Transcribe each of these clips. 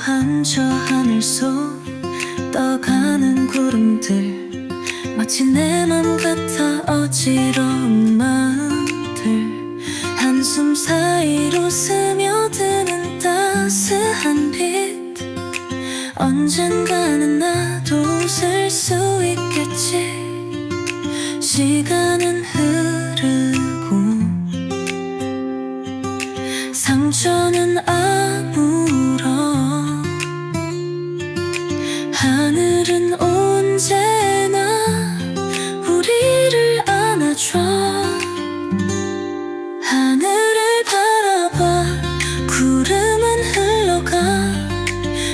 고요한 저 하늘 속 떠가는 구름들, 마치 내 맘 같아 어지러운 마음들. 한숨 사이로 스며드는 따스한 빛, 언젠가는 나도 웃을 수 있겠지. 시간은 흐르고 상처는 아물어, 하늘은 언제나 우리를 안아줘. 하늘을 바라봐 구름은 흘러가,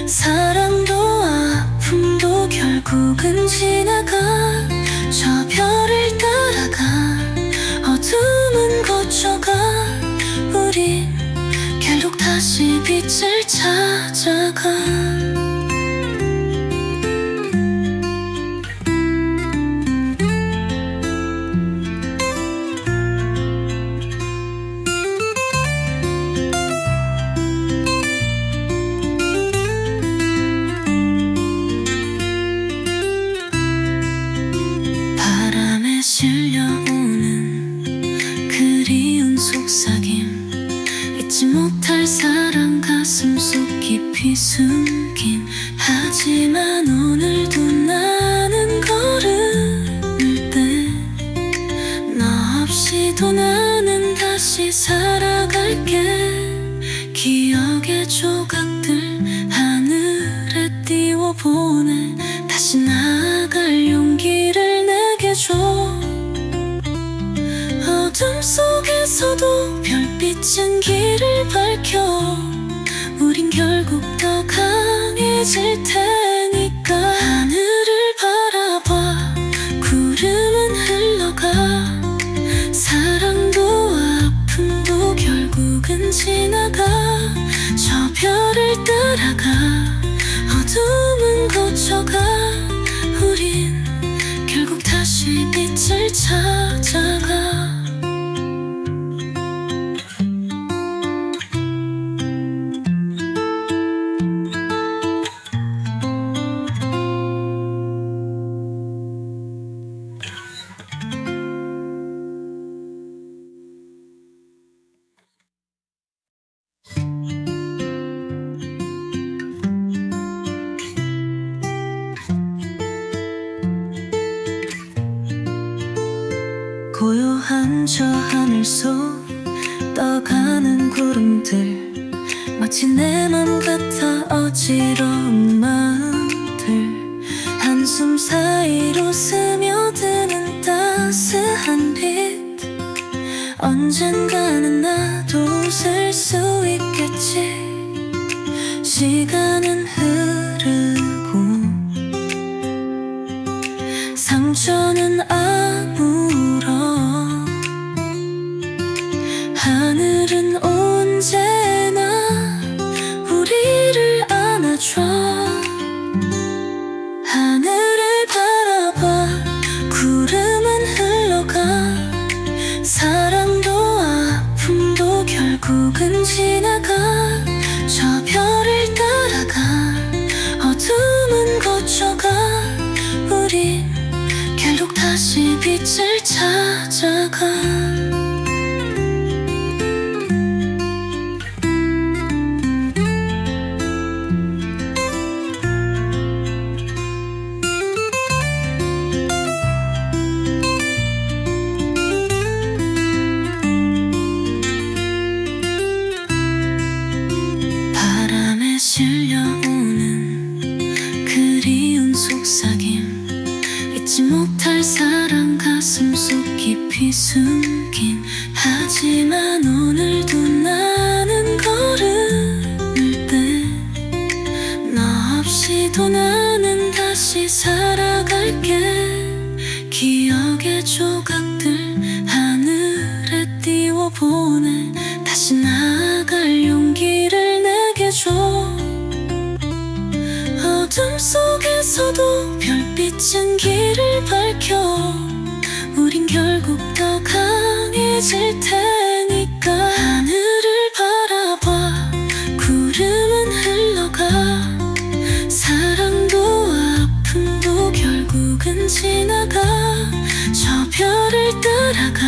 사랑도 아픔도 결국은 지나가. 저 별을 따라가 어둠은 거쳐가, 우린 결국 다시 빛을 찾아가. 바람에 실려오는 그리운 속삭임, 잊지 못할 사랑 가슴 속 깊이 숨긴. 하지만 오늘도 나는 걸음을 빼, 너 없이도 나는 다시 살아갈게. 기억의 조각들 하늘에 띄워보내, 다시 나아갈 용기를 내게 줘. 어둠 속에서도 별빛은 길을 밝혀, 우린 결국 더 강해질 테니까. 하늘을 바라봐 구름은 흘러가, 사랑도 아픔도 결국은 지나가. 저 별을 따라가 어둠은 거쳐가, 우린 결국 다시 빛을 찾아가. 고요한 저 하늘 속 떠가는 구름들, 마치 내 맘 같아 어지러운 마음들. 한숨 사이로 스며드는 따스한 빛, 언젠가는 나도 웃을 수 있겠지. 시간은 흐르고 상처는 아물어, 하늘은 언제나 우리를 안아줘. 하늘을 바라봐 구름은 흘러가, 사랑도 아픔도 결국은 지나가. 저 별을 따라가 어둠은 거쳐가, 우린 결국 다시 빛을 찾아가. 바람에 실려오는 그리운 속삭임, 잊지 못할 사랑 가슴 속 깊이 숨긴. 하지만 오늘도 나는 걸음을 빼, 너 없이도 나는 다시 살아갈게. 기억의 조각들 하늘에 띄워보내, 다시 나아갈 용기를 내게 줘. 어둠 속에서도 별빛은 길을 밝혀, 우린 결국 더 강해질 테니까. 하늘을 바라봐 구름은 흘러가, 결국은 지나가. 저 별을 따라가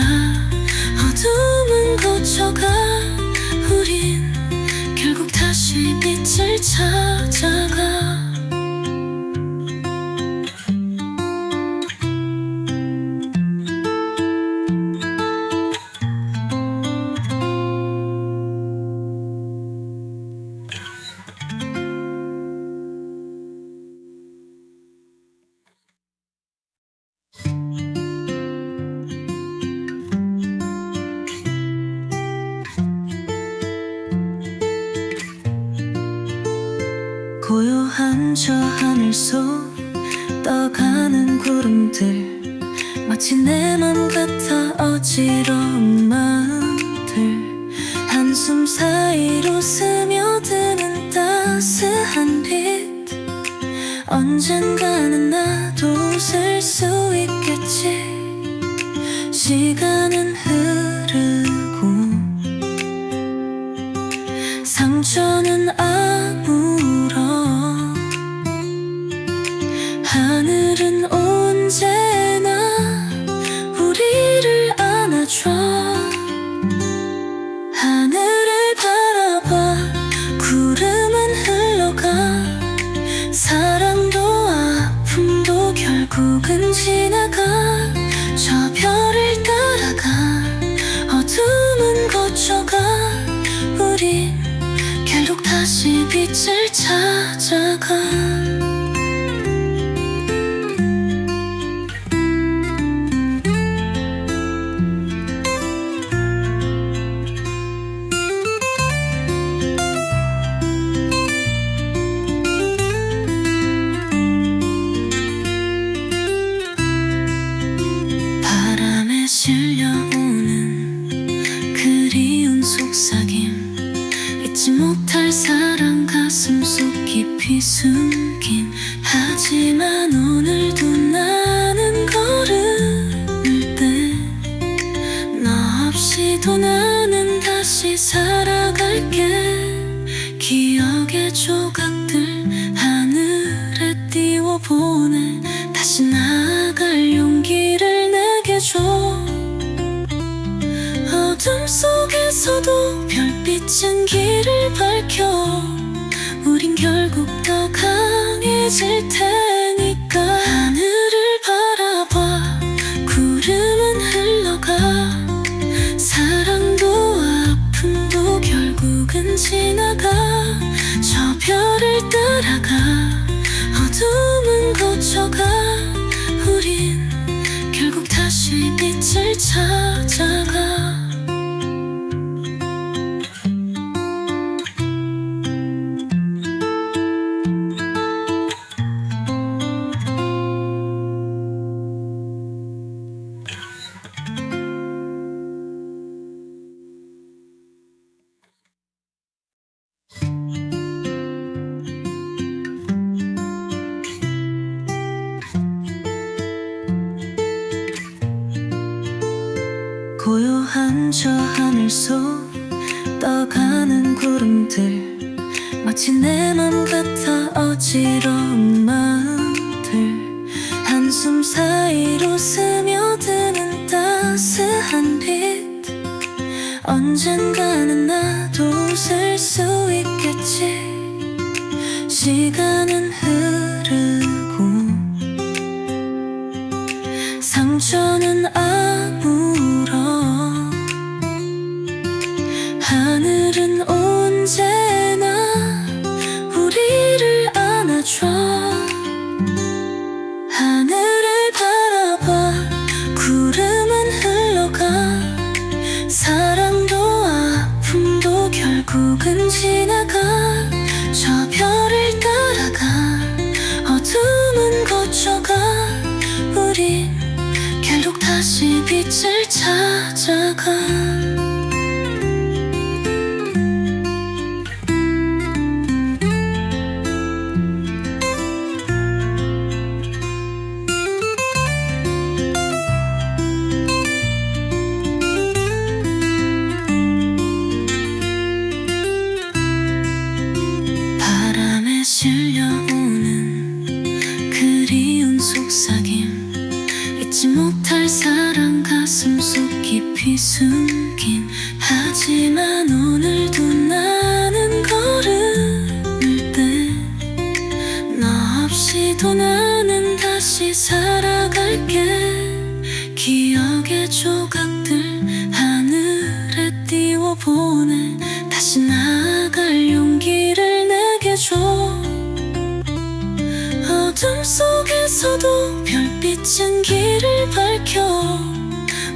어둠은 거쳐가. 우린 결국 다시 빛을 찾아가. 고요한 저 하늘 속 떠가는 구름들, 마치 내 맘 같아 어지러운 마음들. 한숨 사이로 스며드는 따스한 빛, 언젠가는 나도 웃을 수 있겠지. 시간은 흐르고 상처는 아물어. 하늘은 언제나 우리를 안아줘. 하늘을 바라봐 구름은 흘러가. 사랑도 아픔도 결국은 지나가. 저 별을 따라가 어둠은 거쳐가. 우린 결국 다시 빛을 찾아가. 바람에 실려오는 그리운 속삭임, 잊지 못할 사랑 가슴 속 깊이 숨긴. 하지만 오늘도 나는 걸을 때 너 없이도 나는 다시 살아갈게. 기억의 조각들 하늘에 띄워보내. 다시 나아갈 용기를 내게 줘. 어둠 속에서도 별빛은 길을 밝혀. 우린 결국 더 강해질 테니까. 하늘을 바라봐 구름은 흘러가. 사랑도 아픔도 결국은 지나가. 저 별을 따라가 어둠은 거쳐가. 우린 결국 다시 빛을 찾아가. 고요한 저 하늘 속 떠가는 구름들, 마치 내 맘 같아 어지러운 마음들. 한숨 사이로 스며드는 따스한 빛, 언젠가는 나도 웃을 수 있겠지. 시간은 흐르고 상처는 아물어. 하늘은 언제나 우리를 안아줘. 하늘을 바라봐 구름은 흘러가. 사랑도 아픔도 결국은 지나가. 저 별을 따라가 어둠은 거쳐가. 우린 결국 다시 빛을 찾아가. 바람에 실려오는 그리운 속삭임, 살아갈게. 기억의 조각들 하늘에 띄워보내. 다시 나아갈 용기를 내게 줘. 어둠 속에서도 별빛은 길을 밝혀.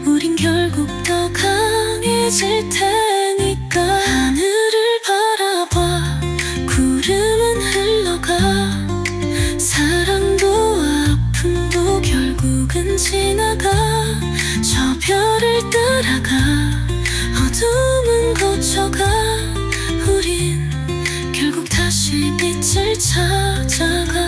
우린 결국 더 강해질 테니까. 하늘을 바라봐, 구름은 흘러가. 사랑도 아픔도 결국은 지나가. 저 별을 따라가, 어둠은 거쳐가. 우린 결국 다시 빛을 찾아가.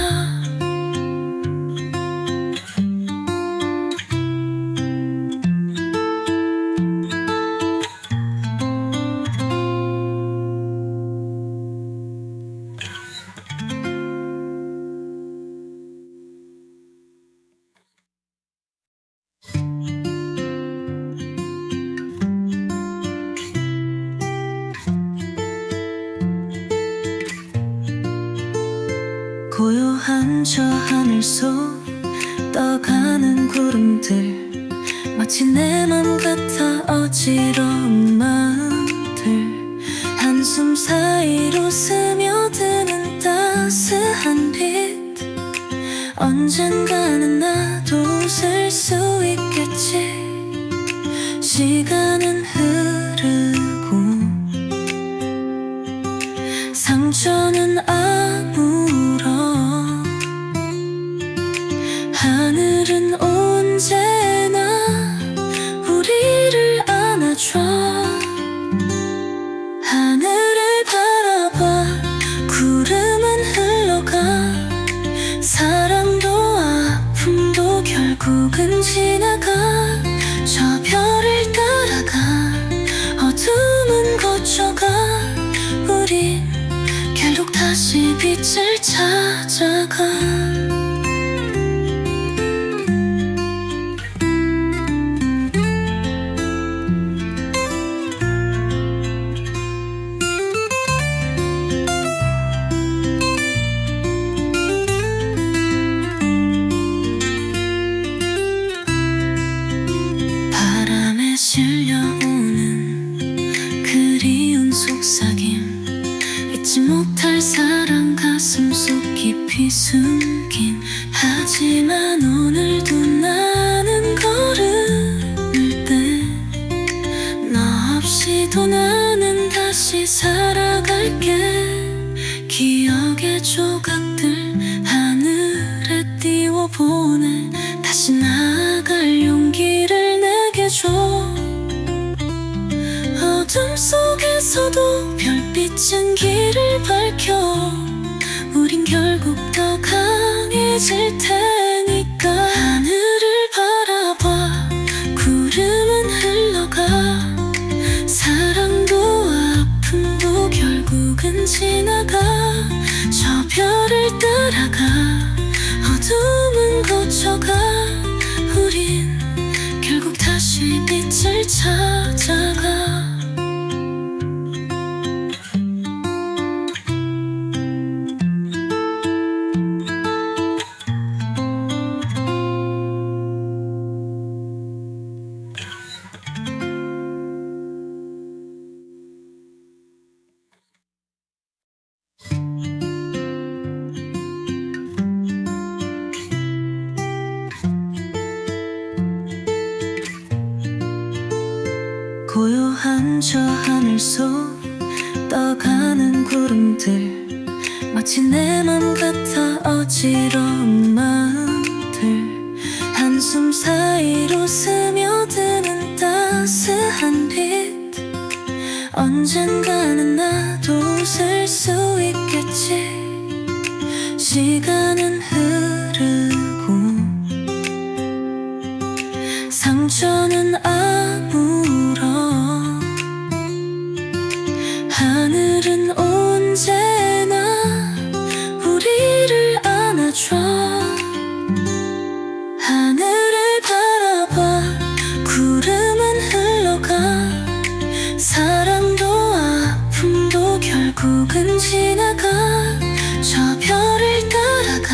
고요한 저 하늘 속 떠가는 구름들, 마치 내 맘 같아 어지러운 마음들. 한숨 사이로 스며드는 따스한 빛. 언젠가는 나도 웃을 수 있겠지. 시간은 흐르고 상처는 아물어. 하늘은 언제나 우리를 안아줘. 하늘을 바라봐, 구름은 흘러가. 사랑도 아픔도 결국은 지나가. 저 별을 따라가, 어둠은 거쳐가. 우린 결국 다시 빛을 찾아가. 바람에 실려오는 그리운 속삭임. 잊지 못할 사랑 가슴 속 깊이 숨긴. 하지만 오늘도 나는 걸음을 떼. 너 없이도 나는 다시 살아갈게. 기억의 조각들 하늘에 띄워보내. 다시 나아갈 용기를 내게 줘. 어둠 속에서도 별빛은 길을 밝혀. 우린 결국 더 강해질 테니까. 하늘을 바라봐, 구름은 흘러가. 사랑도 아픔도 결국은 지나가. 저 별을 따라가, 어둠은 거쳐가. 우린 결국 다시 빛을 찾아가. 고요한 저 하늘 속 떠가는 구름들, 마치 내 맘 같아 어지러운 마음들. 한숨 사이로 스며드는 따스한 빛. 언젠가는 나도 웃을 수 있겠지. 시간은 흐르고 상처는 아물어. 하늘은 언제나 우리를 안아줘. 하늘을 바라봐, 구름은 흘러가. 사랑도 아픔도 결국은 지나가. 저 별을 따라가,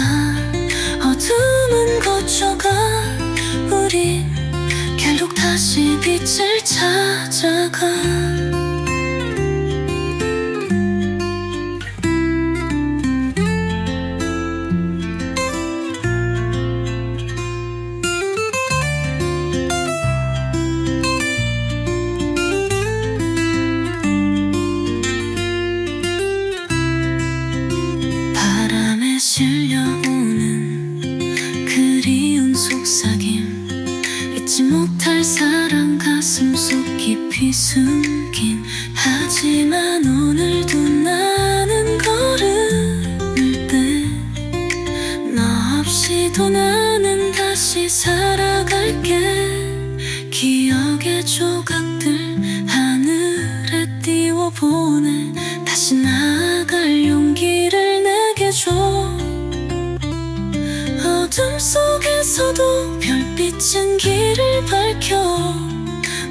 어둠은 거쳐가. 다시 빛을 찾아가. 바람에 실려오는 그리운 속삭임, 잊지 못할 사랑 가슴 속 깊이 숨긴. 하지만 오늘도 나는 걸음을 떼. 너 없이도 나는 다시 살아갈게. 기억의 조각들 하늘에 띄워보내. 다시 나아갈 용기를 내게 줘. 어둠 속에서도 별빛은 길을 밝혀.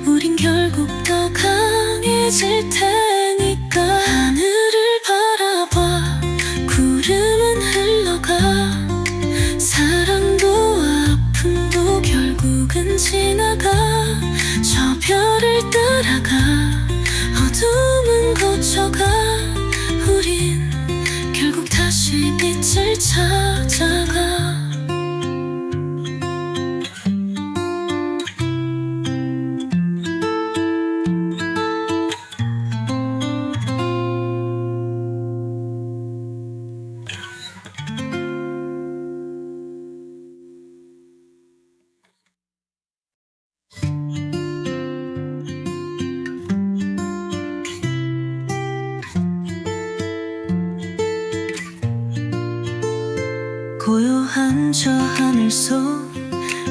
우린 결국 더 강해질 테니까. 하늘을 바라봐, 구름은 흘러가. 사랑도 아픔도 결국은 지나가. 저 별을 따라가, 어둠은 거쳐가. 우린 결국 다시 빛을 찾아가. 고요한 저 하늘 속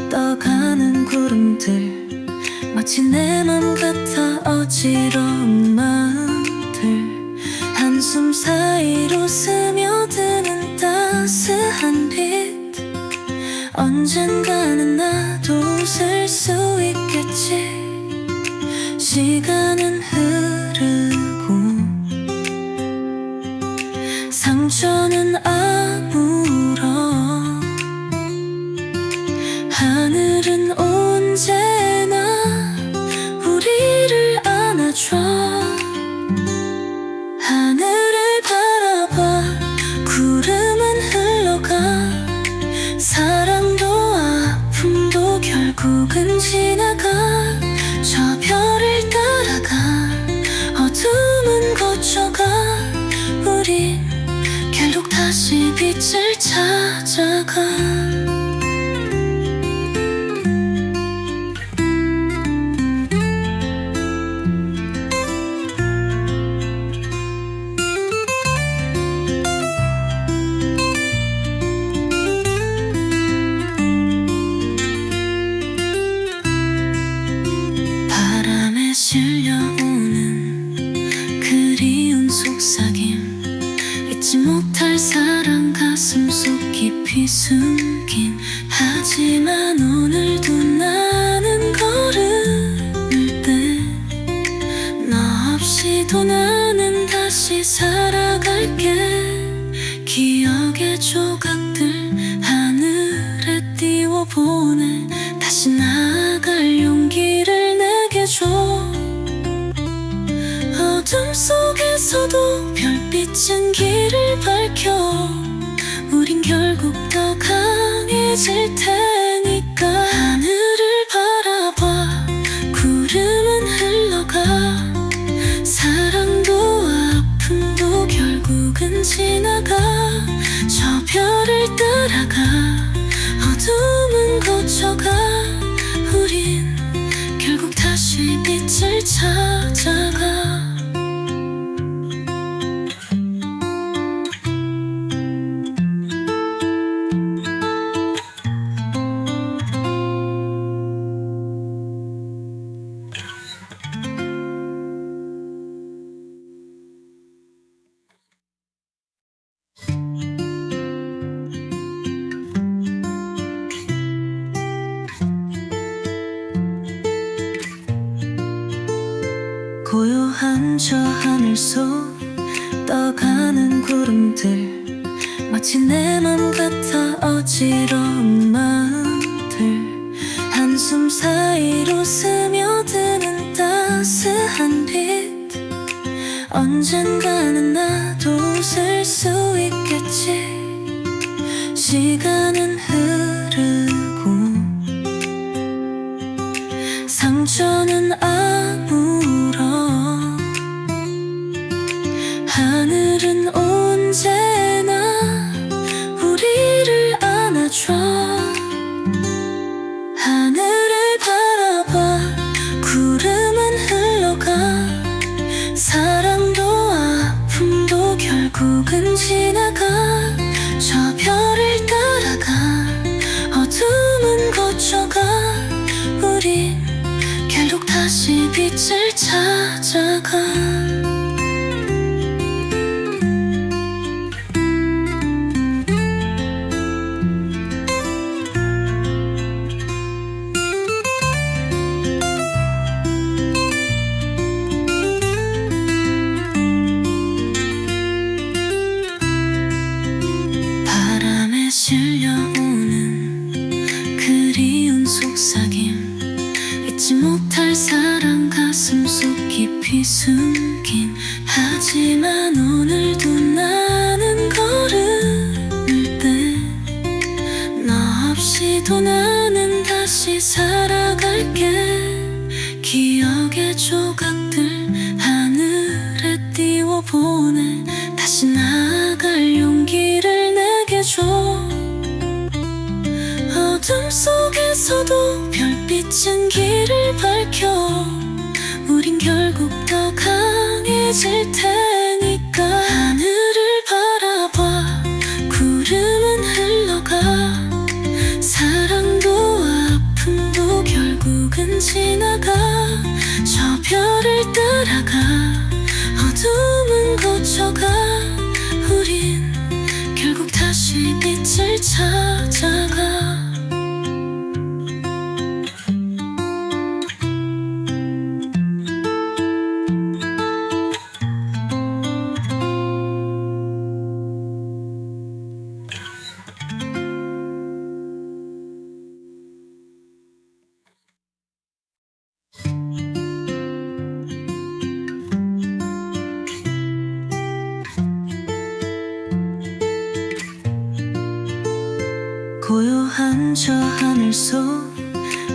떠가는 구름들, 마치 내 맘 같아 어지러운 마음들. 한숨 사이로 스며드는 따스한 빛. 언젠가는 나도 웃을 수 있겠지. 시간은 흐르고 상처는 아물어. 하늘은 언제나 우리를 안아줘. 하늘을 바라봐, 구름은 흘러가. 사랑도 아픔도 결국은 지나가. 저 별을 따라가, 어둠은 거쳐가. 우린 결국 다시 빛을 찾아가. 바람에 실려오는 그리운 속삭임, 잊지 못할 사랑 가슴 속 깊이 숨긴. 하지만 오늘도 나는 걸음을 떼. 너 없이도 나는 다시 살아갈게. 기억의 조각들 하늘에 띄워보내. 다시 나아갈 용기를 내게 줘. 어둠 속에서도 별빛은 길을 밝혀. 우린 결국 더 강해질 테니까. 하늘을 바라봐, 구름은 흘러가. 사랑도 아픔도 결국은 지나가. 저 별을 따라가, 어둠은 거쳐가. 우린 결국 다시 빛을 찾아가. 고요한 저 하늘 속 떠가는 구름들, 마치 내 맘 같아 어지러운 마음들. 한숨 사이로 언젠가는 나도 웃을 수 있겠지. 시간은 흐르고 상처는 아물어 하늘은 언제나 우리를 안아줘. 하늘을 바라봐 구름은 흘러가. 사랑도 아픔도 결국은 지나가. 저 별을 따라가 어둠은 거쳐가. 우린 결국 다시 빛을 찾아가. 바람에 실려오는 그리운 속삭임. 잊지 못할 사랑 가슴속 깊이 숨긴. 하지만 오늘도 나는 걸음을 떼. 너 없이도 나는 다시 살아갈게. 기억의 조각들 하늘에 띄워보내. 다시 나아갈 용기를 내게 줘. 어둠 속에서도 별빛은 길을 밝혀. 우린 결국 더 강해질 테니까. 하늘을 바라봐 구름은 흘러가. 사랑도 아픔도 결국은 지나가. 저 별을 따라가 어둠은 거쳐가. 우린 결국 다시 빛을 찾아가. 고요한 저 하늘 속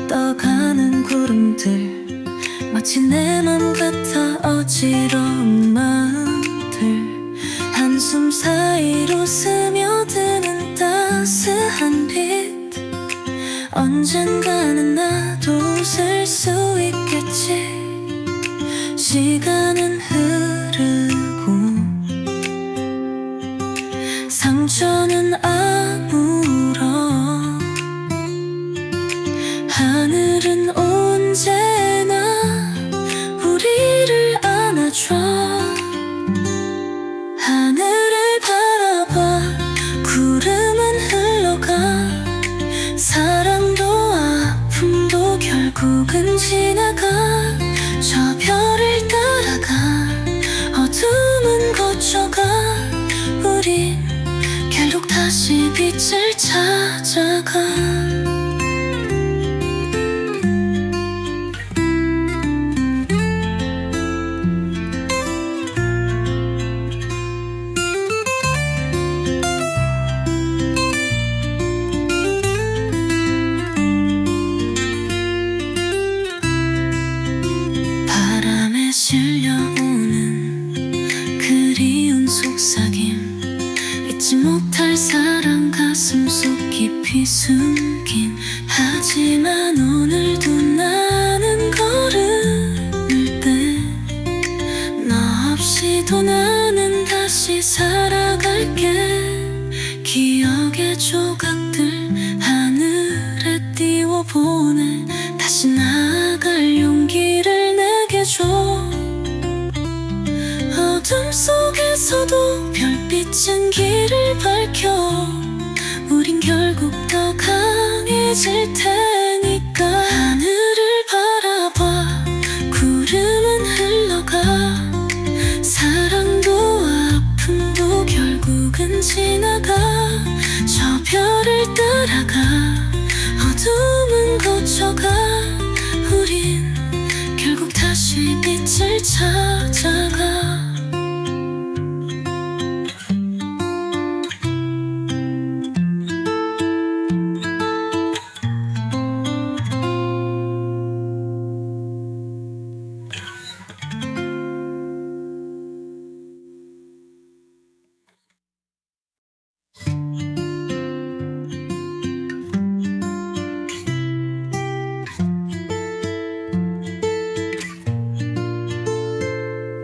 떠가는 구름들. 마치 내 맘 같아 어지러운 마음들. 한숨 사이로 스며드는 따스한 빛. 언젠가는 나도 웃을 수 있겠지. 시간은 흐르고 상처는 아물어 하늘은 언제나 우리를 안아줘. 하늘을 바라봐 구름은 흘러가. 사랑도 아픔도 결국은 지나가. 저 별을 따라가 어둠은 거쳐가. 우린 결국 다시 빛을 찾아가. 바람에 실려오는 그리운 속삭임. 잊지 못할 사랑 가슴속 깊이 숨긴. 하지만 오늘도 나는 걸음을 떼. 너 없이도 나는 다시 살아갈게. 기억의 조각들 하늘에 띄워보내. 다시 나아갈 용기를 내게 줘. 어둠 속에서도 별빛은 길을 밝혀. 우린 결국 더 강해질 테니까. 하늘을 바라봐 구름은 흘러가. 사랑도 아픔도 결국은 지나가. 저 별을 따라가 어둠은 거쳐가. 우린 결국 다시 빛을 찾아가.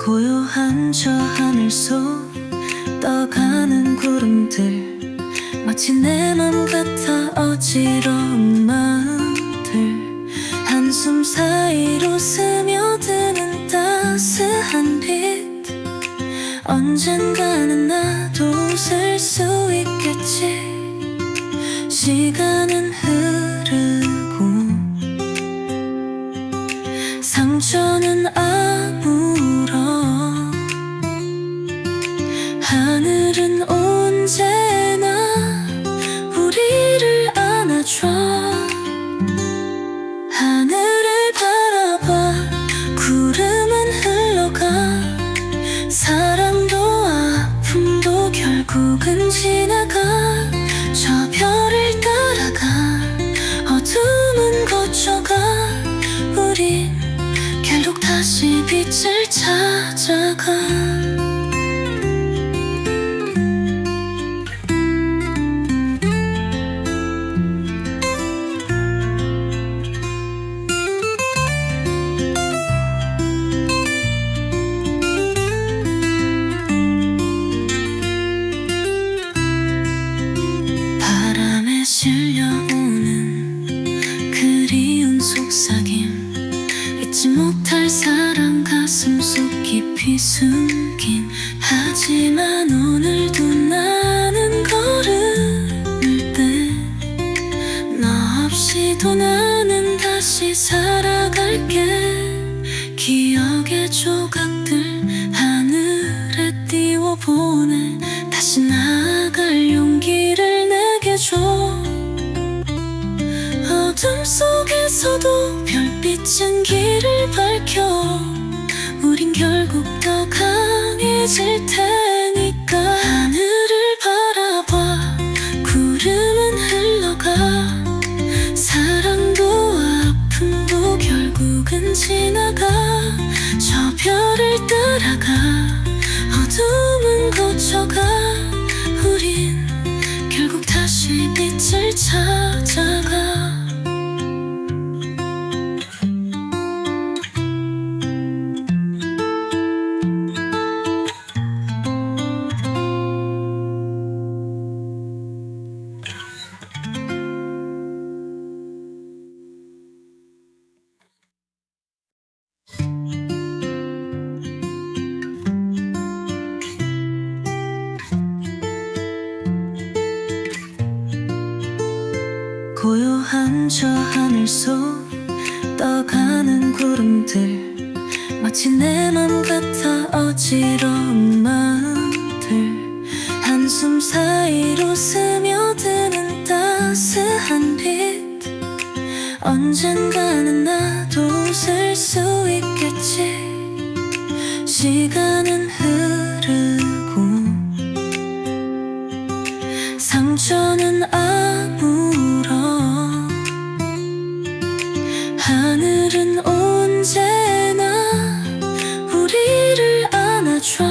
고요한 저 하늘 속 떠가는 구름들, 마치 내 맘 같아 어지러운 마음들. 한숨 사이로 스며드는 따스한 빛, 언젠가는 나도 웃을 수 있겠지. 시간은 흐르고 상처는 아물어, 하늘은 언제나 우리를 안아줘. 하늘을 바라봐 구름은 흘러가, 사랑도 아픔도 결국은 지나가. 저 별을 따라가 어둠은 거쳐가, 우린 결국 다시 빛을 찾아가. 바람에 실려오는 그리운 속삭임, 잊지 못할 사랑 가슴 속 깊이 숨긴. 하지만 오늘도 나는 걸음을 떼, 너 없이도 나는 다시 살아갈게. 기억의 조각들 하늘에 띄워보내, 다시 나아갈 용기를 내게 줘. 어둠 속에서도 별빛은 길을 밝혀, 우린 결국 더 강해질 테니까. 하늘을 바라봐 구름은 흘러가, 사랑도 아픔도 결국은 지나가. 저 별을 따라가 어둠은 거쳐가, 우린 결국 다시 빛을 찾아가. 고요한 저 하늘 속 떠가는 구름들, 마치 내 맘 같아 어지러운 마음들. 한숨 사이로 스며드는 따스한 빛, 언젠가는 나도 웃을 수 있겠지. 시간은 흐르고 상처는 아물어, 하늘은 언제나 우리를 안아줘.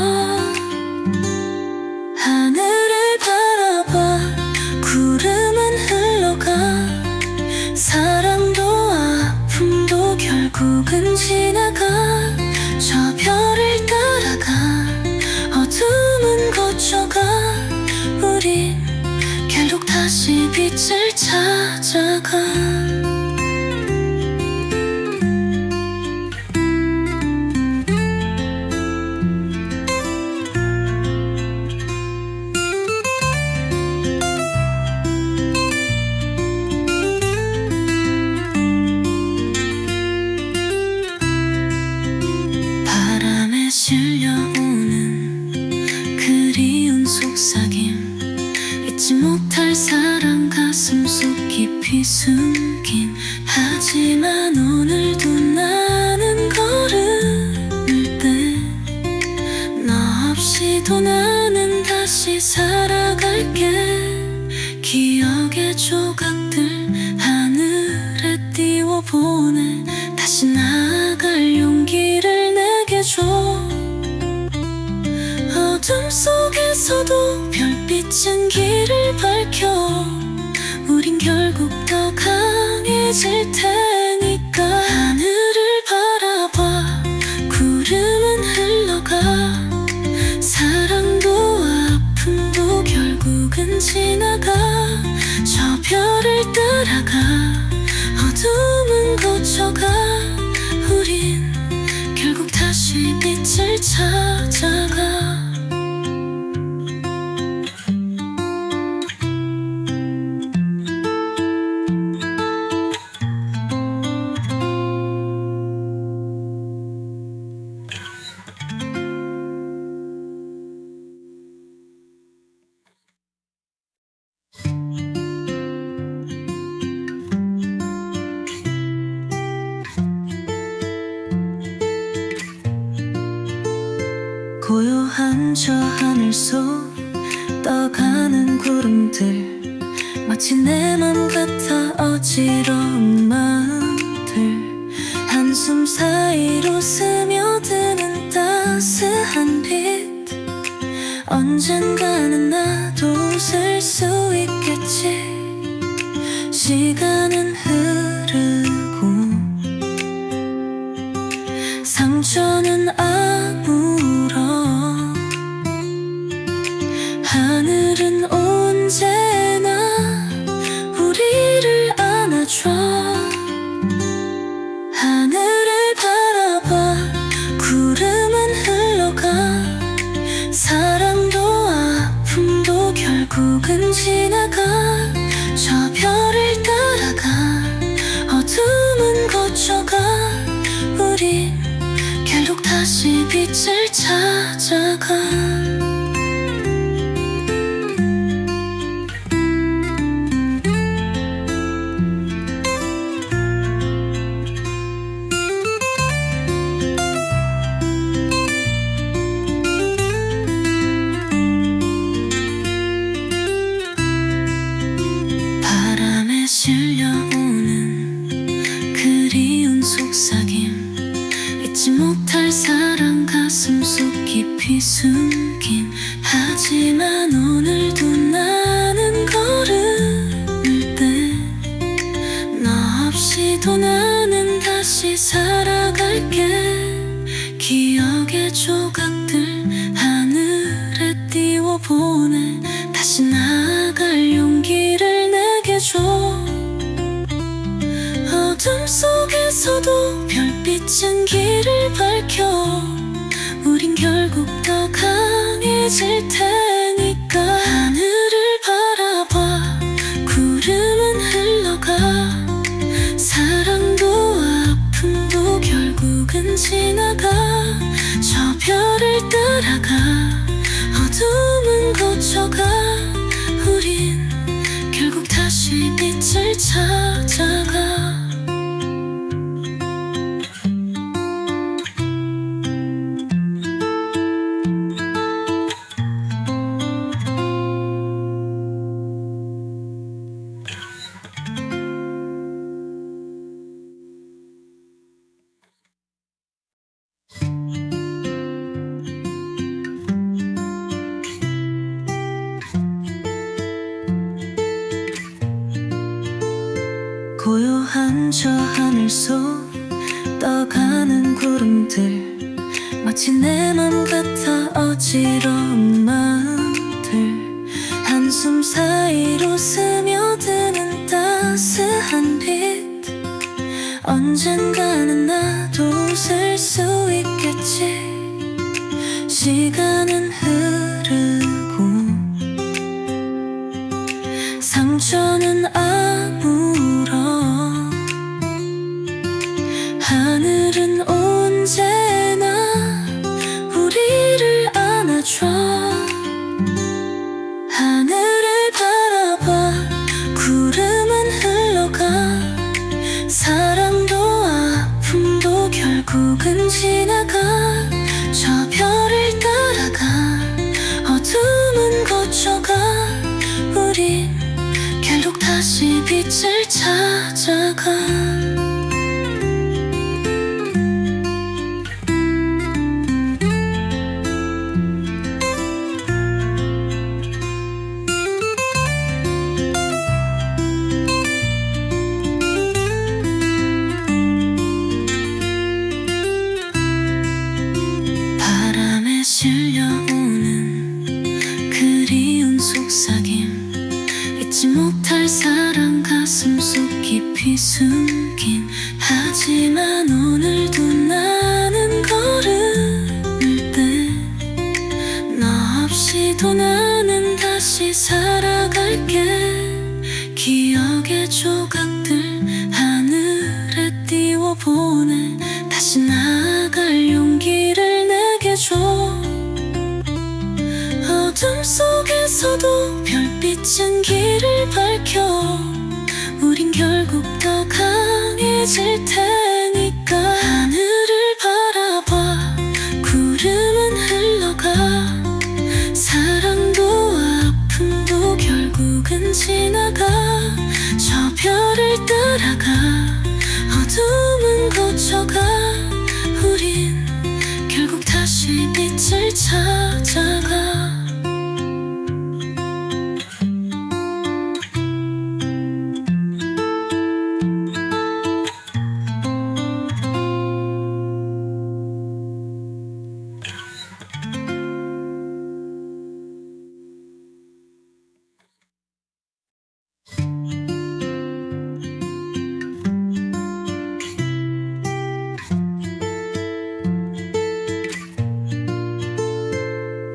하늘을 바라봐 구름은 흘러가, 사랑도 아픔도 결국은 지나가. 저 별을 따라가 어둠은 거쳐가, 우린 결국 다시 빛을 찾아가. 바람에 실려오는 그리운 속삭임, 잊지 못할 사랑 가슴 속 깊이 숨긴. 하지만 오늘도 나는 걸음을 떼, 너 없이도 나는 다시 살아갈게. 기억의 조각들 하늘에 띄워보내, 다시 나아갈 용기를 내게 줘. 어둠 속에서도 별빛은 길을 밝혀, 우린 결국 더 강해질 테니까. 하늘을 바라봐 구름은 흘러가, 빛을 찾아가. 고요한 저 하늘 속 떠가는 구름들, 마치 내 맘 같아 어지러운 마음들. 한숨 사이로 스며드는 따스한 빛, 언젠가는 나도 웃을 수 있겠지. 시간은 흐르고 상처는 아물어. 하늘은 언제나 우리를 안아줘. 하늘을 바라봐 구름은 흘러가. 사랑도 아픔도 결국은 지나가. 저 별을 따라가 어둠은 거쳐가. 우린 결국 다시 빛을 찾아가. 바람에 실려오는 그리운 속삭임, 잊지 못할 사랑 가슴 속 깊이 숨긴. 하지만 오늘도 나는 걸을 때 너 없이도 나는 다시 살아갈게. 기억의 조각들 하늘에 띄워보내. 다시 나아갈 용기를 내게 줘. 어둠 속에서도 별빛은 길을 밝혀. 우린 결국 더 강해질 테니까. 하늘을 바라봐 구름은 흘러가. 사랑도 아픔도 결국은 지나가. 저 별을 따라가 어둠은 거쳐가. 우린 결국 다시 빛을 찾아가. 고요한 저 하늘 속 떠가는 구름들, 마치 내 맘 같아 어지러운 마음들. 한숨 사이로 스며드는 따스한 빛, 언젠가는 나도 웃을 수 있겠지. 시간은 흐르고 상처는 아물어. 하늘은 언제나 우리를 안아줘. 하늘을 바라봐 구름은 흘러가. 사랑도 아픔도 결국은 지나가. 저 별을 따라가 어둠은 거쳐가. 우린 결국 다시 빛을 찾아가. 바람에 실려오는 그리운 속삭임, 잊지 못할 사랑 가슴 속 깊이 숨긴. 하지만 오늘도 나는 걸을 없이도 나는 다시 살아갈게. 기억의 조각들 하늘에 띄워보내. 다시 나아갈 용기를 내게 줘. 어둠 속에서도 별빛은 길을 밝혀. 우린 결국 더 강해질 테니까. 하늘을 바라봐, 구름은 흘러가. 사랑도 아픔도 결국은 지나가. 저 별을 따라가, 어둠은 거쳐가. 우린 결국 다시 빛을 찾아가.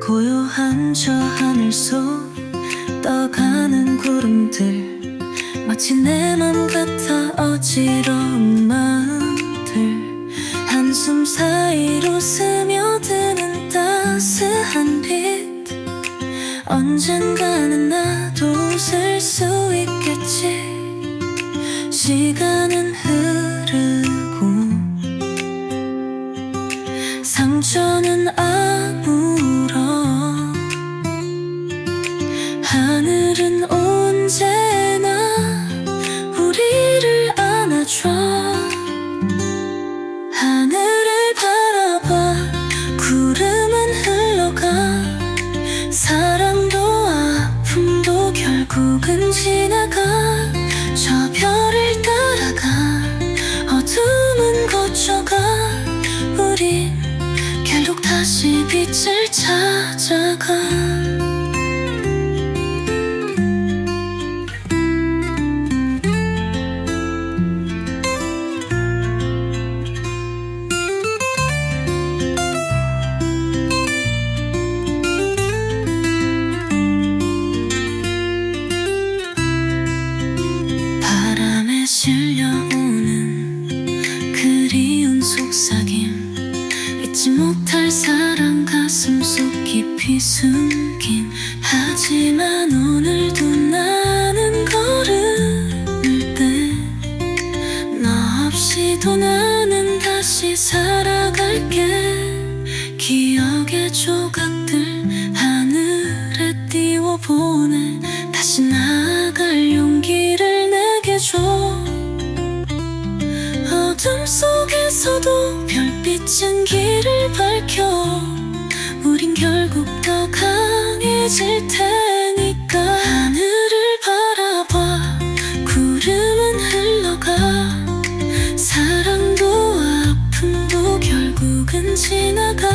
고요한 저 하늘 속 떠가는 구름들, 마치 내 맘 같아 어지러운 마음들. 한숨 사이로 스며드는 따스한 빛. 언젠가는 나도 웃을 수 있겠지. 시간은 흐르고 상처는 아물어. 하늘은 언제나 우리를 안아줘. 하늘을 바라봐, 구름은 흘러가. 사랑도 아픔도 결국은 지나가. 저 별을 따라가, 어둠은 거쳐가. 우린 결국 다시 빛을 찾아가. 바람에 실려오는 그리운 속삭임. 잊지 못할 사랑 가슴속 깊이 숨긴. 하지만 오늘도 나는 걸음을 떼. 너 없이도 나는 다시 살아갈게. 기억의 조각들 하늘에 띄워보내. 다시 나아갈 용기를 내게 줘. 어둠 속에서도 별빛은 길을 밝혀. 우린 결국 더 강해질 테니까. 하늘을 바라봐, 구름은 흘러가. 사랑도 아픔도 결국은 지나가.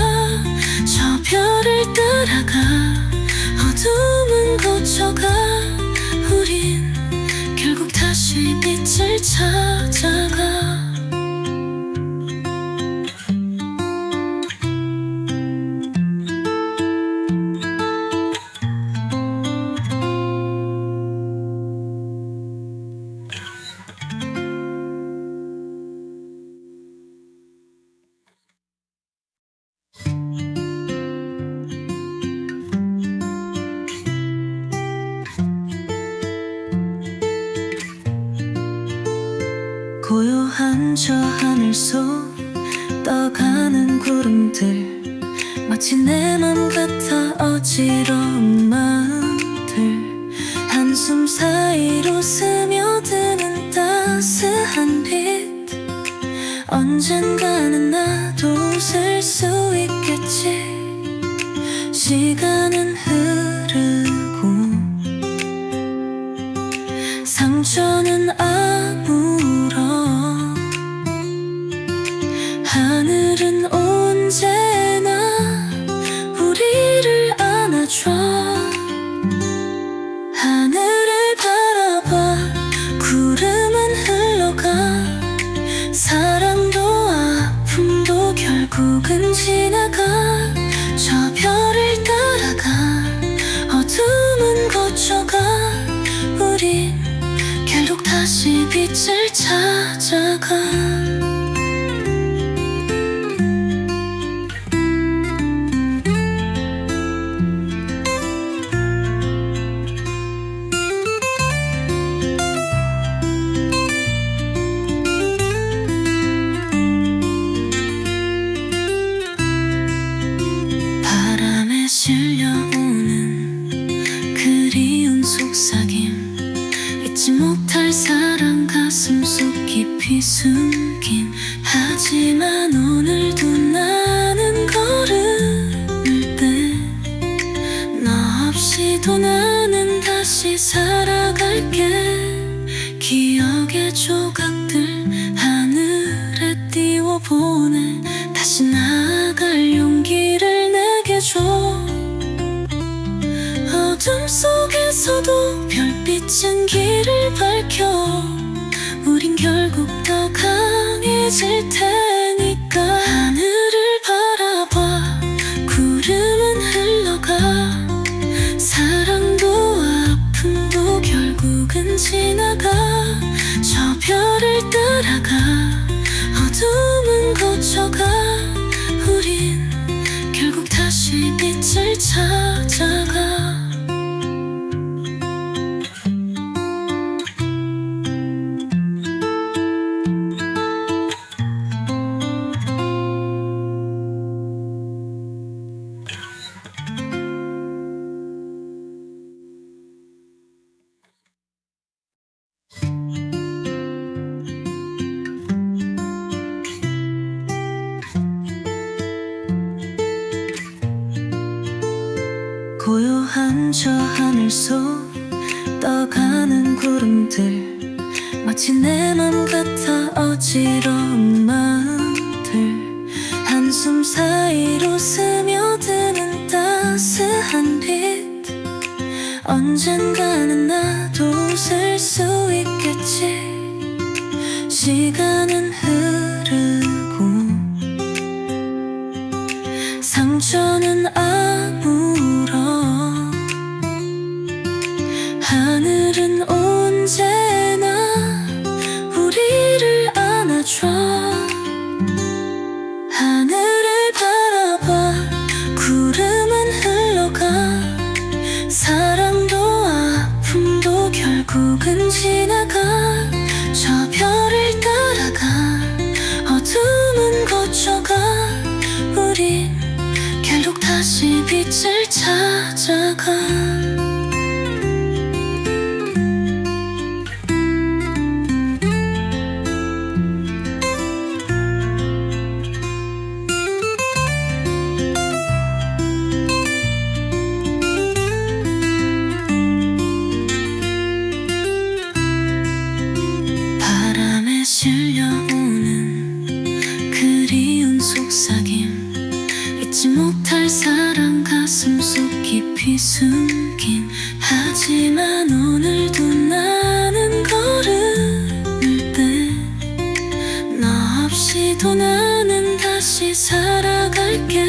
저 별을 따라가, 어둠은 거쳐가. 우린 결국 다시 빛을 찾아가. 고요한 저 하늘 속 떠가는 구름들, 마치 내 맘 같아 어지러운 마음들. 한숨 사이로 스며드는 따스한 빛. 언젠가는 나도 웃을 수 있겠지. 시간은 흐르고 상처는 아물어. 하늘은 언제나 우리를 안아줘. 하늘을 바라봐, 구름은 흘러가. 사랑도 아픔도 결국은 지나가. 저 별을 따라가, 찾아가. 바람에 실려오는 그리운 속삭임, 잊지 못할 사랑 가슴 속 깊이 숨긴. 하지만 오늘도 나는 걸음을 빼. 너 없이도 나는 다시 살아갈게. 기억의 조각들 하늘에 띄워보내. 다시 나아갈 용기를 내게 줘. 어둠 속에서도 별빛은 길을 밝혀. 우린 결국 더 강해질 테니까. 하늘을 바라봐, 구름은 흘러가. 사랑도 아픔도 결국은 지나가. 저 별을 따라가, 어둠은 거쳐가. 우린 결국 다시 빛을 찾아가. 고요한 저 하늘 속 떠가는 구름들, 마치 내 맘 같아 어지러운 마음들. 한숨 사이로 스며드는 따스한 빛. 언젠가는 나도 웃을 수 있겠지. 시간은 흐르고 상처는 아물어. 하늘은 언제나 우리를 안아줘. 하늘을 바라봐, 구름은 흘러가. 사랑도 아픔도 결국은 지나가. 저 별을 따라가, 어둠은 거쳐가. 우린 결국 다시 빛을 찾아가. 바람에 실려오는 그리운 속삭임, 잊지 못할 사랑 가슴 속 깊이 숨긴. 하지만 오늘도 나는 걸음을 빼. 너 없이도 나는 다시 살아갈게.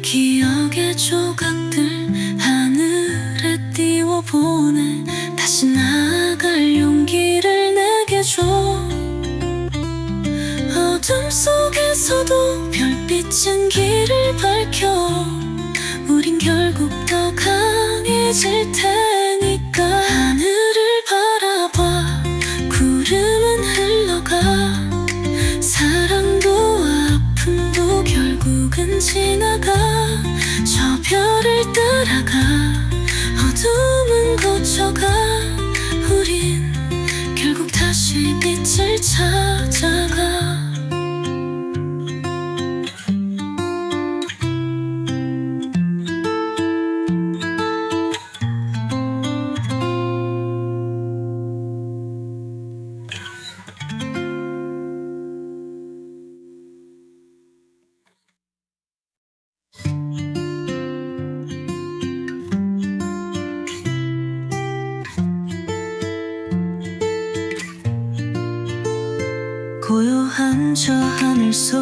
기억의 조각들 하늘에 띄워보내. 다시 나아갈 용기를 내게 줘. 어둠 속에서도 별빛은 길을 밝혀. 우린 결국 더 강해질 테니까. 하늘을 바라봐, 구름은 흘러가. 사랑도 아픔도 결국은 지나가. 저 별을 따라가, 어둠은 거쳐가. 우린 결국 다시 빛을 찾아가. 고요한 저 하늘 속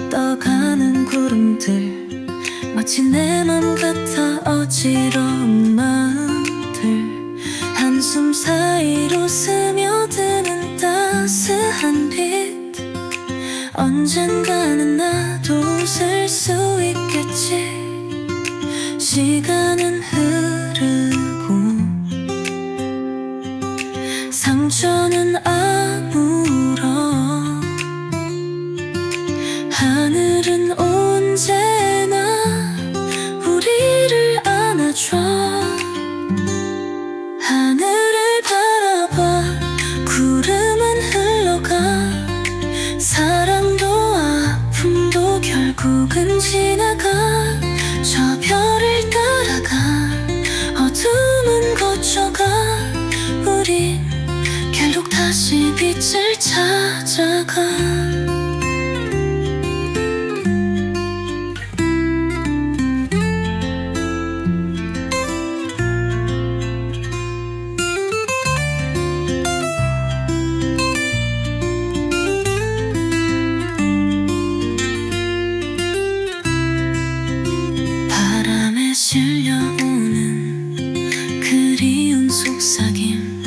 떠가는 구름들, 마치 내 맘 같아 어지러운 마음들. 한숨 사이로 스며드는 언젠가는 나도 웃을 수 있겠지. 시간은 흐르고 상처는 아물어 하늘은 언제나 우리를 안아줘. 하늘을 바라봐 구름은 흘러가. 사랑도 아픔도 결국은 지나가. 저 별을 따라가 어둠은 거쳐가. 우린 결국 다시 빛을 찾아가. 바람에 실려오는 그리운 속삭임.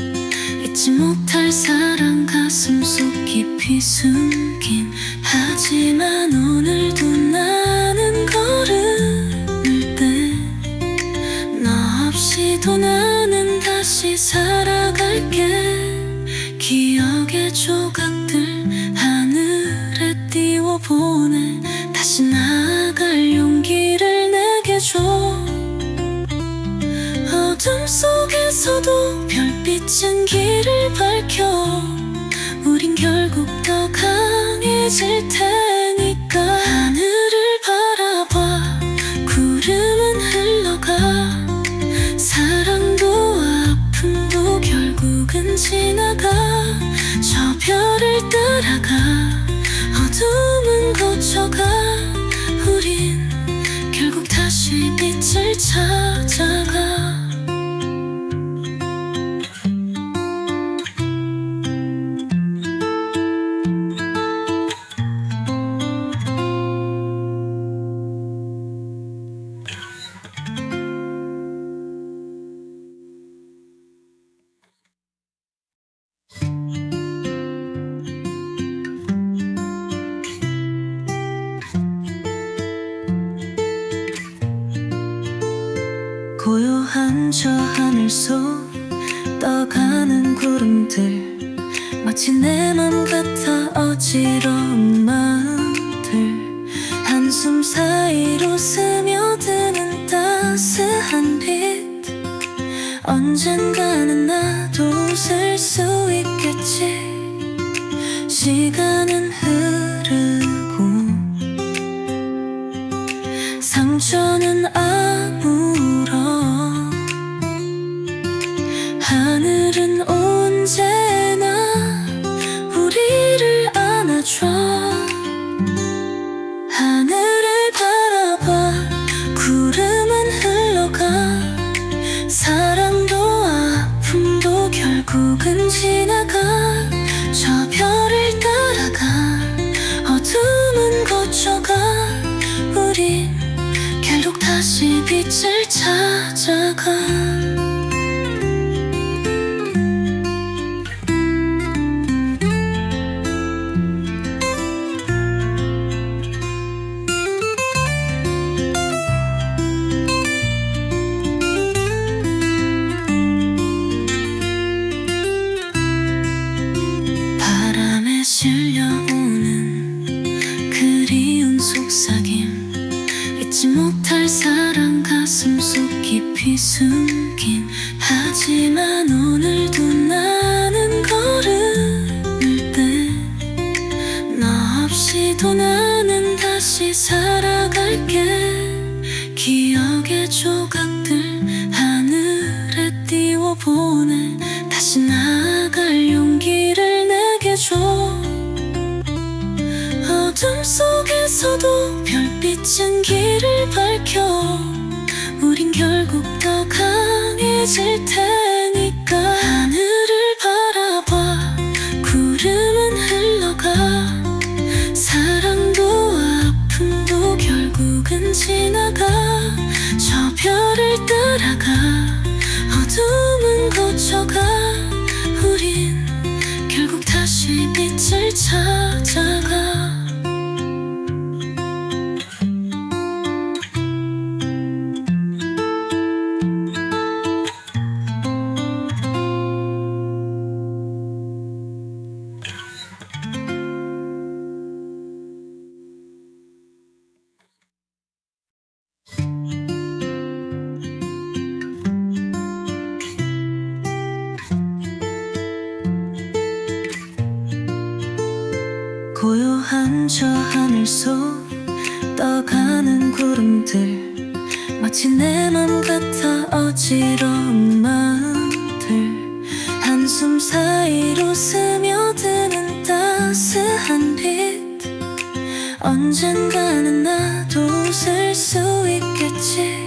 잊지 못할 사랑 가슴 속 깊이 숨긴. 하지만 오늘도 나는 걸음을 떼. 너 없이도 나는 다시 살아갈게. 기억의 조각들 하늘에 띄워보내. 다시 나아갈 용기를 내게 줘. 어둠 속에서도 별빛은 길을 밝혀. 우린 결국 더 강해질 테니까. 하늘을 바라봐 구름은 흘러가. 사랑도 아픔도 결국은 지나가. 저 별을 따라가 어둠은 거쳐가. 우린 결국 다시 빛을 찾아가. 고요한 저 하늘 속 떠가는 구름들. 마치 내 맘 같아 어지러운 마음들. 한숨 사이로 스며드는 따스한 빛. 언젠가는 나도 웃을 수 있겠지. 시간은 흐르고 상처는 아물어 하늘은 언제나 우리를 안아줘. 하늘을 바라봐 구름은 흘러가. 사랑도 아픔도 결국은 지나가. 저 별을 따라가 어둠은 거쳐가. 우린 결국 다시 빛을 찾아가. 바람에 실려오는 그리운 속삭임. 잊지 못할 사랑 가슴 속 깊이 숨긴. 하지만 오늘도 나는 걸음을 떼. 너 없이도 나는 다시 살아갈게. 기억의 조각들 하늘에 띄워보내. 다시 나아갈 용기를 내게 줘. 어둠 속에서도 별빛은 길을 밝혀. 우린 결국 더 강해질 테니까. 하늘을 바라봐 구름은 흘러가. 사랑도 아픔도 결국은 지나가. 저 별을 따라가 어둠은 거쳐가. 우린 결국 다시 빛을 찾아가. 고요한 저 하늘 속 떠가는 구름들, 마치 내 맘 같아 어지러운 마음들. 한숨 사이로 스며드는 따스한 빛, 언젠가는 나도 웃을 수 있겠지.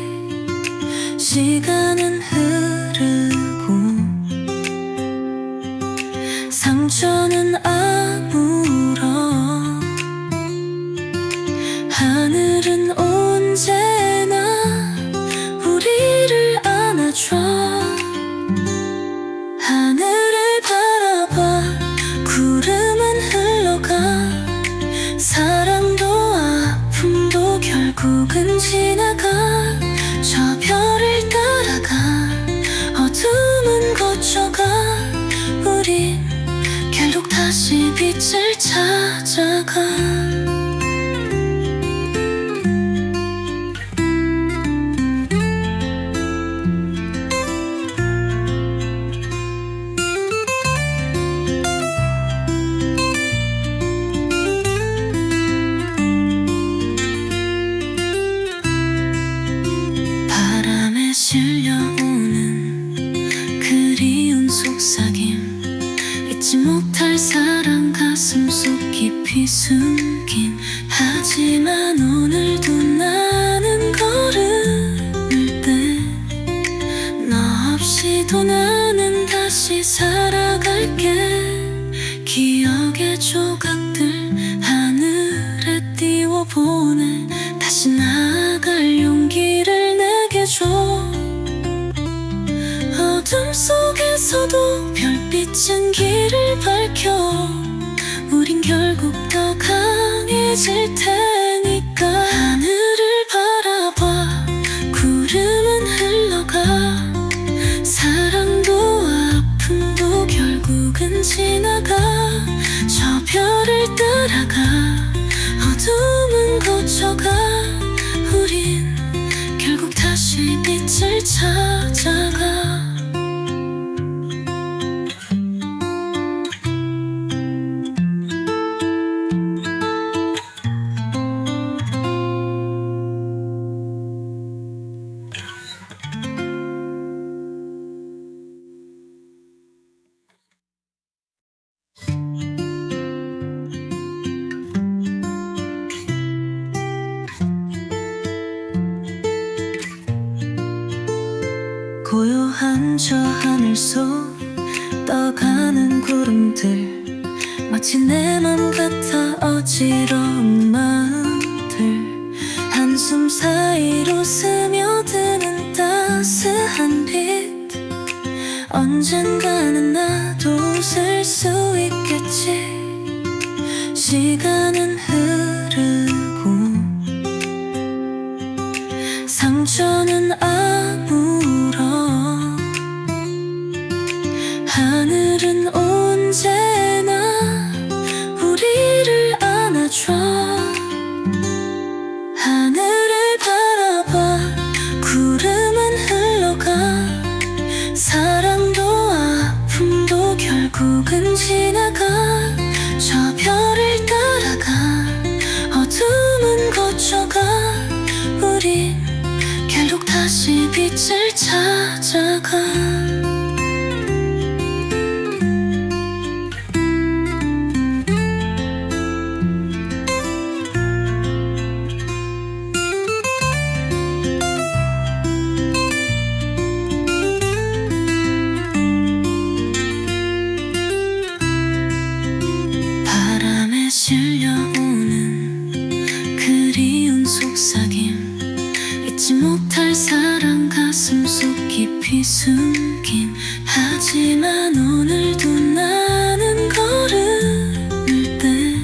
시간은 흐르고 상처는 아물어, 하늘은 언제나 우리를 안아줘. 하늘을 바라봐 구름은 흘러가, 사랑도 아픔도 결국은 지나가. 저 별을 따라가 어둠은 거쳐가, 우린 결국 다시 빛을 찾아가. 바람에 실려오는 그리운 속삭임, 잊지 못할 사랑 가슴 속 깊이 숨긴. 하지만 오늘도 나는 걸음을 떼, 너 없이도 나는 다시 살아갈게. 기억의 조각들 하늘에 띄워보내, 다시 나아갈 용기를 내게 줘. 어둠 속에서도 별빛은 길을 밝혀, 우린 결국 더 강해질 테니까. 하늘을 바라봐 구름은 흘러가, 사랑도 아픔도 결국은 지나가. 저 별을 따라가 어둠은 거쳐가, 우린 결국 다시 빛을 찾아가. 고요한 저 하늘 속 떠가는 구름들, 마치 내 맘 같아 어지러운 마음들. 한숨 사이로 스며드는 따스한 빛, 언젠가는 나도 웃을 수 있겠지. 시간은 흐르고 상처는 아물어, 하늘은 언제나 우리를 안아줘. 하늘을 바라봐 구름은 흘러가, 사랑도 아픔도 결국은 지나가. 저 별을 따라가 어둠은 거쳐가, 우린 결국 다시 빛을 찾아가. 바람에 실려오는 그리운 속삭임, 잊지 못할 사랑 가슴 속 깊이 숨긴. 하지만 오늘도 나는 걸음을 떼,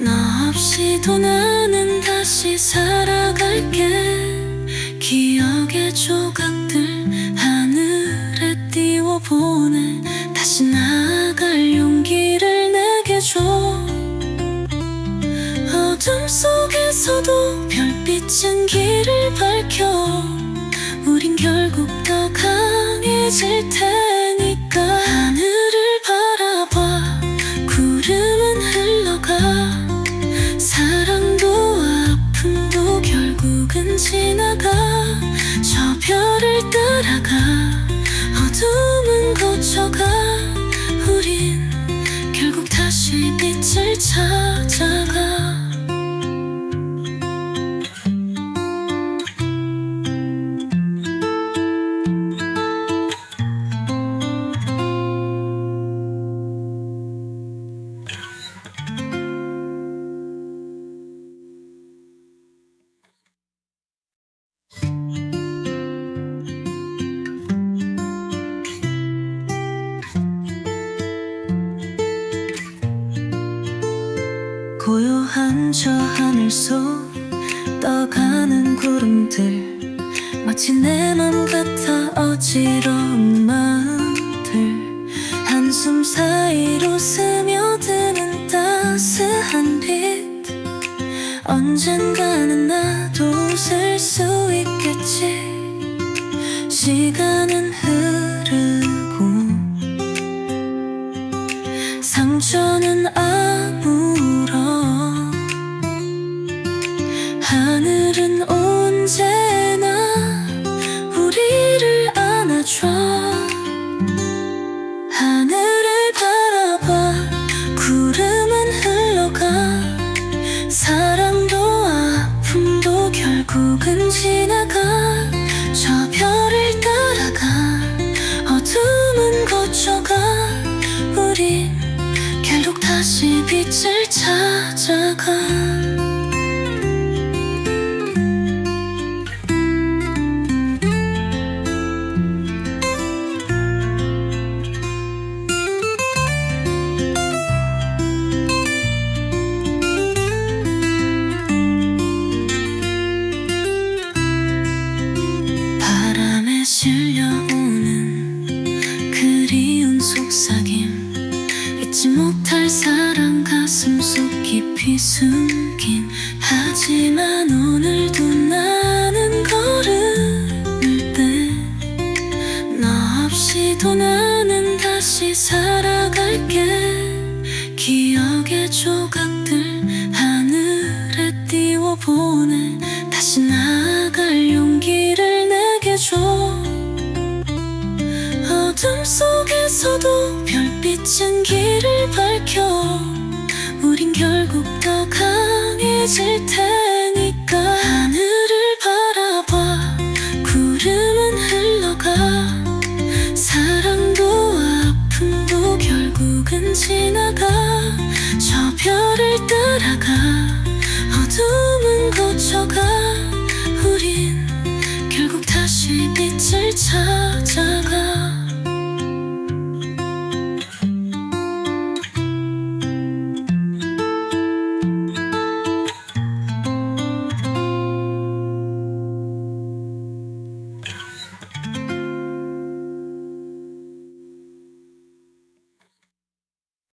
너 없이도 나는 다시 살아갈게. 기억의 조각들 하늘에 띄워보내, 다시 나아갈 용기를 내게 줘. 어둠 속에서도 별빛은 길을 밝혀, 우린 결국 더 강해질 테니까. 하늘을 바라봐 구름은 흘러가, 걷다가 우린 결국 다시 빛을 찾아가. 고요한 저 하늘 속 떠가는 구름들, 마치 내 맘 같아 어지러운 마음들. 한숨 사이로 스며드는 따스한 빛, 언젠가는 나도 웃을 수 있겠지. 시간은 흐르고 상처는 아물어, 하늘은 언제나 우리를 안아줘. 하늘을 바라봐 구름은 흘러가, 사랑도 아픔도 결국은 지나가. 저 별을 따라가 어둠은 거쳐가, 우린 결국 다시 빛을 찾아가. 바람에 실려오는 그리운 속삭임, 잊지 못할 사랑 가슴 속 깊이 숨긴. 하지만 오늘도 나는 걸음을 때, 너 없이도 나는 다시 살아갈게. 기억의 조각들 하늘에 띄워보내, 다시 나아갈 용기를 내게 줘. 어둠 속에서도 별빛은 길을 밝혀, 우린 결국 더 강해질 테니까. 하늘을 바라봐 구름은 흘러가, 사랑도 아픔도 결국은 지나가. 저 별을 따라가 어둠은 거쳐가, 우린 결국 다시 빛을 찾아가.